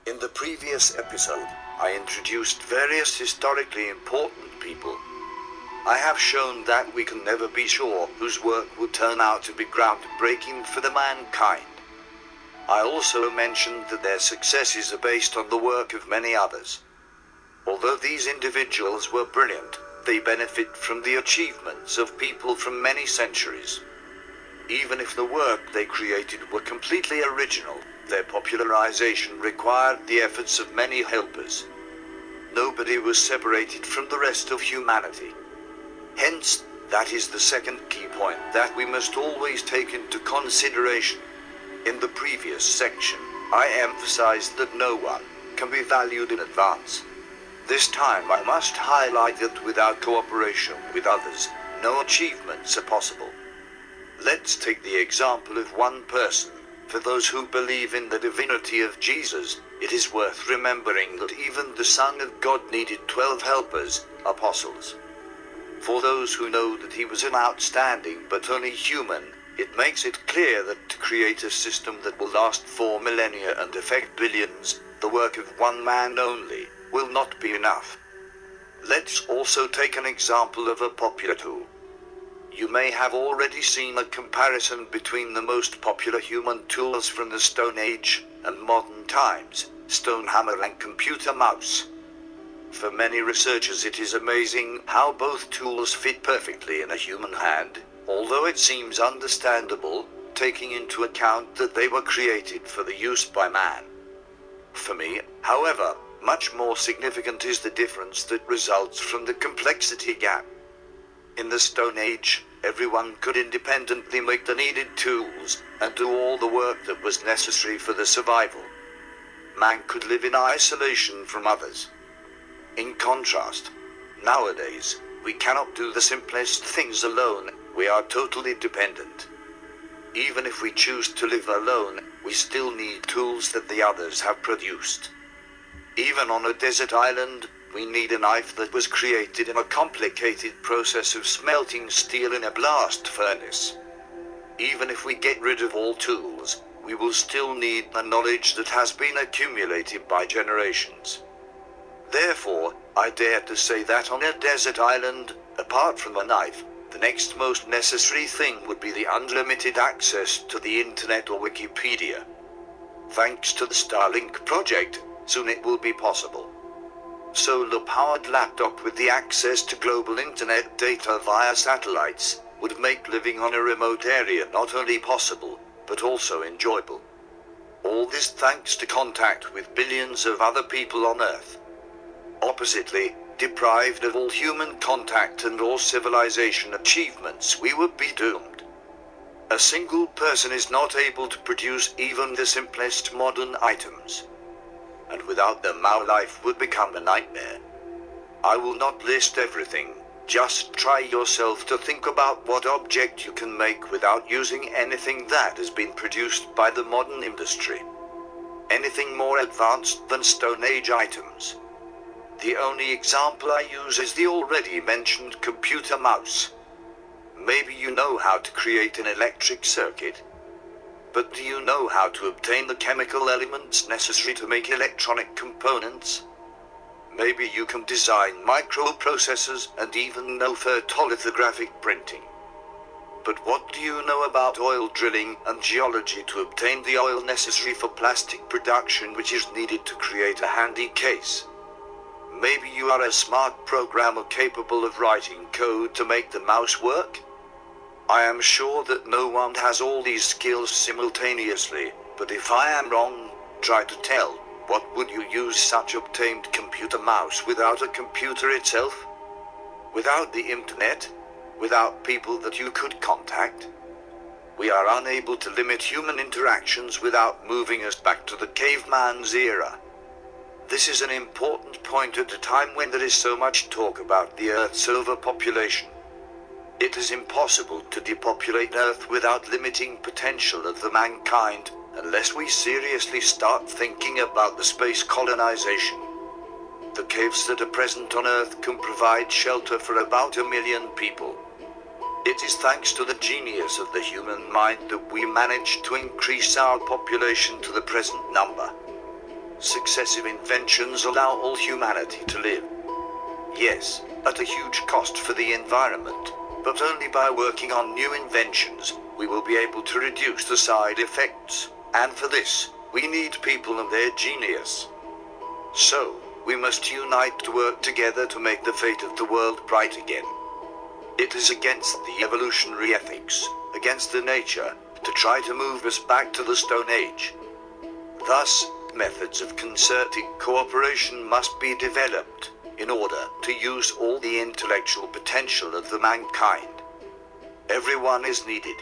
In the previous episode, I introduced various historically important people. I have shown that we can never be sure whose work will turn out to be groundbreaking for the mankind. I also mentioned that their successes are based on the work of many others. Although these individuals were brilliant, they benefit from the achievements of people from many centuries. Even if the work they created were completely original, their popularization required the efforts of many helpers. Nobody was separated from the rest of humanity. Hence, that is the second key point that we must always take into consideration. In the previous section, I emphasized that no one can be valued in advance. This time I must highlight that without cooperation with others, no achievements are possible. Let's take the example of one person. For those who believe in the divinity of Jesus, it is worth remembering that even the Son of God needed 12 helpers, apostles. For those who know that he was an outstanding but only human, it makes it clear that to create a system that will last 4 millennia and affect billions, the work of one man only, will not be enough. Let's also take an example of a popular tool. You may have already seen a comparison between the most popular human tools from the Stone Age and modern times, stone hammer and computer mouse. For many researchers it is amazing how both tools fit perfectly in a human hand, although it seems understandable, taking into account that they were created for the use by man. For me, however, much more significant is the difference that results from the complexity gap. In the Stone Age, everyone could independently make the needed tools and do all the work that was necessary for the survival. Man could live in isolation from others. In contrast, nowadays, we cannot do the simplest things alone, we are totally dependent. Even if we choose to live alone, we still need tools that the others have produced. Even on a desert island, we need a knife that was created in a complicated process of smelting steel in a blast furnace. Even if we get rid of all tools, we will still need the knowledge that has been accumulated by generations. Therefore, I dare to say that on a desert island, apart from a knife, the next most necessary thing would be the unlimited access to the internet or Wikipedia. Thanks to the Starlink project, soon it will be possible. Solar-powered laptop with the access to global internet data via satellites would make living on a remote area not only possible, but also enjoyable. All this thanks to contact with billions of other people on Earth. Oppositely, deprived of all human contact and all civilization achievements, we would be doomed. A single person is not able to produce even the simplest modern items. And without them our life would become a nightmare. I will not list everything, just try yourself to think about what object you can make without using anything that has been produced by the modern industry. Anything more advanced than Stone Age items. The only example I use is the already mentioned computer mouse. Maybe you know how to create an electric circuit. But do you know how to obtain the chemical elements necessary to make electronic components? Maybe you can design microprocessors and even know photolithographic printing. But what do you know about oil drilling and geology to obtain the oil necessary for plastic production which is needed to create a handy case? Maybe you are a smart programmer capable of writing code to make the mouse work? I am sure that no one has all these skills simultaneously, but if I am wrong, try to tell, what would you use such obtained computer mouse without a computer itself? Without the internet? Without people that you could contact? We are unable to limit human interactions without moving us back to the caveman's era. This is an important point at a time when there is so much talk about the Earth's overpopulation. It is impossible to depopulate Earth without limiting potential of the mankind, unless we seriously start thinking about the space colonization. The caves that are present on Earth can provide shelter for about 1 million people. It is thanks to the genius of the human mind that we managed to increase our population to the present number. successive inventions allow all humanity to live. Yes, at a huge cost for the environment, but only by working on new inventions, we will be able to reduce the side effects, and for this, we need people and their genius. So, we must unite to work together to make the fate of the world bright again. It is against the evolutionary ethics, against the nature, to try to move us back to the Stone Age. Thus, methods of concerted cooperation must be developed in order to use all the intellectual potential of the mankind. Everyone is needed.